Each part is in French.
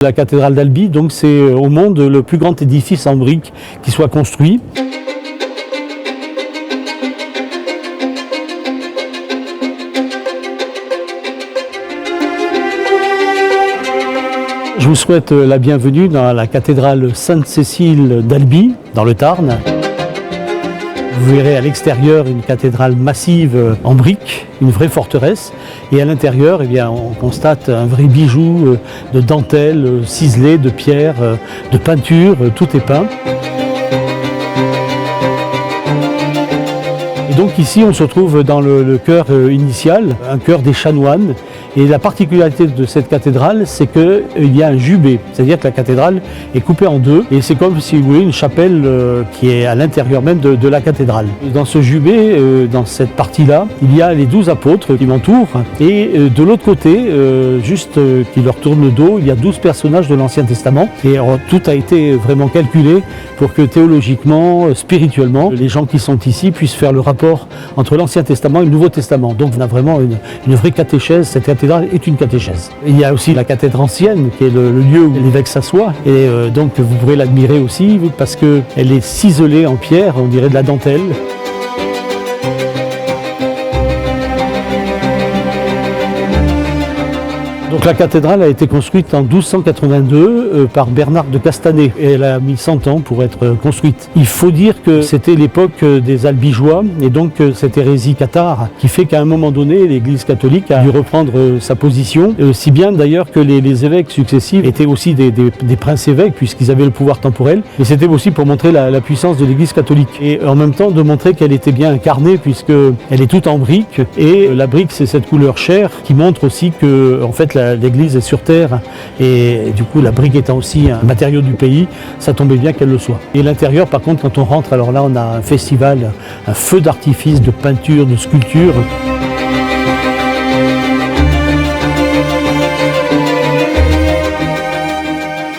La cathédrale d'Albi, donc c'est au monde le plus grand édifice en briques qui soit construit. Je vous souhaite la bienvenue dans la cathédrale Sainte-Cécile d'Albi, dans le Tarn. Vous verrez à l'extérieur une cathédrale massive en briques, une vraie forteresse. Et à l'intérieur, eh bien, on constate un vrai bijou de dentelle, ciselée, de pierre, de peinture, tout est peint. Et donc ici, on se retrouve dans le chœur initial, un chœur des chanoines. Et la particularité de cette cathédrale, c'est qu'il y a un jubé, c'est-à-dire que la cathédrale est coupée en deux, et c'est comme si vous voulez une chapelle qui est à l'intérieur même de la cathédrale. Dans ce jubé, dans cette partie-là, il y a les 12 apôtres qui m'entourent, et de l'autre côté, juste qui leur tourne le dos, il y a 12 personnages de l'Ancien Testament, et alors, tout a été vraiment calculé pour que théologiquement, spirituellement, les gens qui sont ici puissent faire le rapport entre l'Ancien Testament et le Nouveau Testament. Donc on a vraiment une vraie catéchèse. Cette cathédrale est une catéchèse. Il y a aussi la cathédrale ancienne, qui est le lieu où l'évêque s'assoit, et donc vous pourrez l'admirer aussi parce qu'elle est ciselée en pierre, on dirait de la dentelle. Donc la cathédrale a été construite en 1282 par Bernard de Castanet et elle a mis 100 ans pour être construite. Il faut dire que c'était l'époque des Albigeois et donc cette hérésie cathare qui fait qu'à un moment donné l'Église catholique a dû reprendre sa position, si bien d'ailleurs que les évêques successifs étaient aussi des princes-évêques puisqu'ils avaient le pouvoir temporel, et c'était aussi pour montrer la puissance de l'Église catholique et en même temps de montrer qu'elle était bien incarnée puisqu'elle est toute en briques et la brique c'est cette couleur chair qui montre aussi que en fait l'Église est sur terre et du coup la brique étant aussi un matériau du pays, ça tombait bien qu'elle le soit. Et l'intérieur par contre quand on rentre, alors là on a un festival, un feu d'artifice de peinture, de sculpture.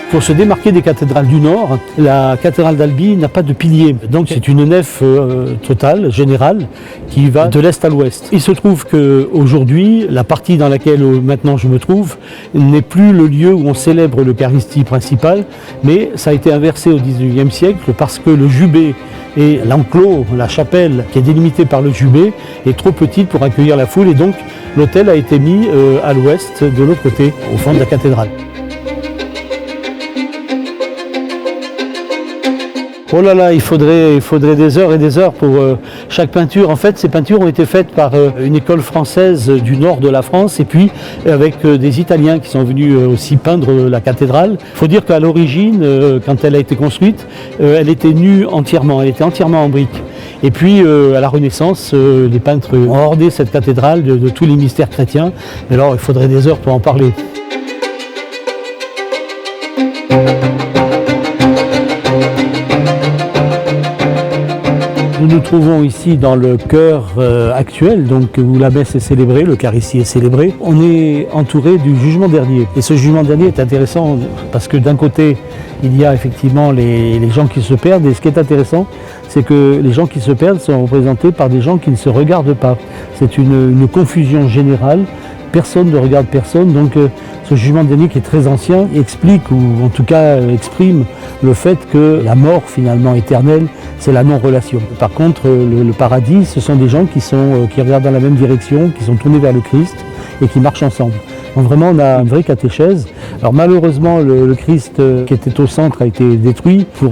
Pour se démarquer des cathédrales du Nord, la cathédrale d'Albi n'a pas de pilier. Donc c'est une nef totale, générale, qui va de l'Est à l'Ouest. Il se trouve qu'aujourd'hui, la partie dans laquelle maintenant je me trouve n'est plus le lieu où on célèbre l'Eucharistie principale, mais ça a été inversé au XIXe siècle parce que le jubé et l'enclos, la chapelle qui est délimitée par le jubé, est trop petite pour accueillir la foule et donc l'autel a été mis à l'ouest, de l'autre côté, au fond de la cathédrale. Oh là là, il faudrait des heures et des heures pour chaque peinture. En fait, ces peintures ont été faites par une école française du nord de la France et puis avec des Italiens qui sont venus aussi peindre la cathédrale. Il faut dire qu'à l'origine, quand elle a été construite, elle était nue entièrement, elle était entièrement en briques. Et puis à la Renaissance, les peintres ont ordonné cette cathédrale de tous les mystères chrétiens. Mais alors, il faudrait des heures pour en parler. Nous nous trouvons ici dans le chœur actuel, donc où la messe est célébrée, l'Eucharistie est célébrée. On est entouré du jugement dernier. Et ce jugement dernier est intéressant parce que d'un côté, il y a effectivement les gens qui se perdent. Et ce qui est intéressant, c'est que les gens qui se perdent sont représentés par des gens qui ne se regardent pas. C'est une confusion générale. Personne ne regarde personne, donc ce jugement dernier qui est très ancien explique, ou en tout cas exprime le fait que la mort finalement éternelle, c'est la non-relation. Par contre, le paradis, ce sont des gens qui regardent dans la même direction, qui sont tournés vers le Christ et qui marchent ensemble. Donc vraiment, on a une vraie catéchèse. Alors malheureusement, le Christ qui était au centre a été détruit pour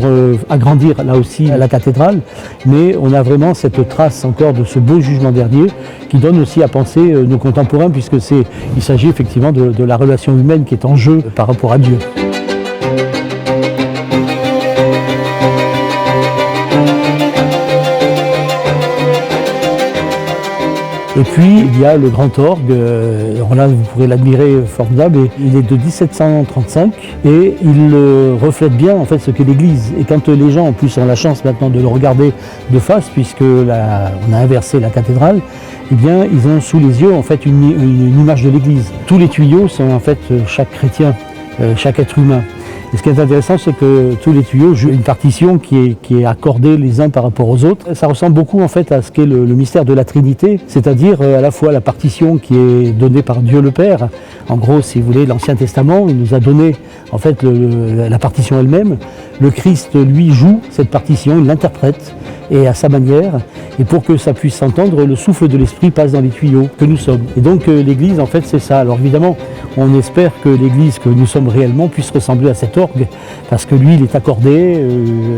agrandir là aussi la cathédrale, mais on a vraiment cette trace encore de ce beau jugement dernier qui donne aussi à penser nos contemporains puisqu'il s'agit effectivement de la relation humaine qui est en jeu par rapport à Dieu. Et puis il y a le grand orgue, alors là vous pourrez l'admirer, formidable, et il est de 1735 et il reflète bien en fait ce qu'est l'Église. Et quand les gens en plus ont la chance maintenant de le regarder de face, puisque on a inversé la cathédrale, eh bien ils ont sous les yeux en fait une image de l'Église. Tous les tuyaux sont en fait chaque chrétien, chaque être humain. Et ce qui est intéressant, c'est que tous les tuyaux jouent une partition qui est accordée les uns par rapport aux autres. Ça ressemble beaucoup en fait à ce qu'est le mystère de la Trinité, c'est-à-dire à la fois la partition qui est donnée par Dieu le Père. En gros, si vous voulez, l'Ancien Testament, il nous a donné en fait la partition elle-même. Le Christ, lui, joue cette partition, il l'interprète et à sa manière, et pour que ça puisse s'entendre, le souffle de l'Esprit passe dans les tuyaux que nous sommes. Et donc l'Église, en fait, c'est ça. Alors évidemment, on espère que l'Église que nous sommes réellement puisse ressembler à cet orgue, parce que lui, il est accordé,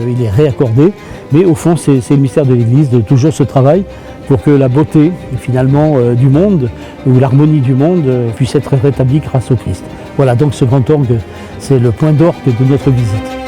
il est réaccordé, mais au fond, c'est le mystère de l'Église, de toujours ce travail pour que la beauté, finalement, du monde, ou l'harmonie du monde, puisse être rétablie grâce au Christ. Voilà, donc ce grand orgue, c'est le point d'orgue de notre visite.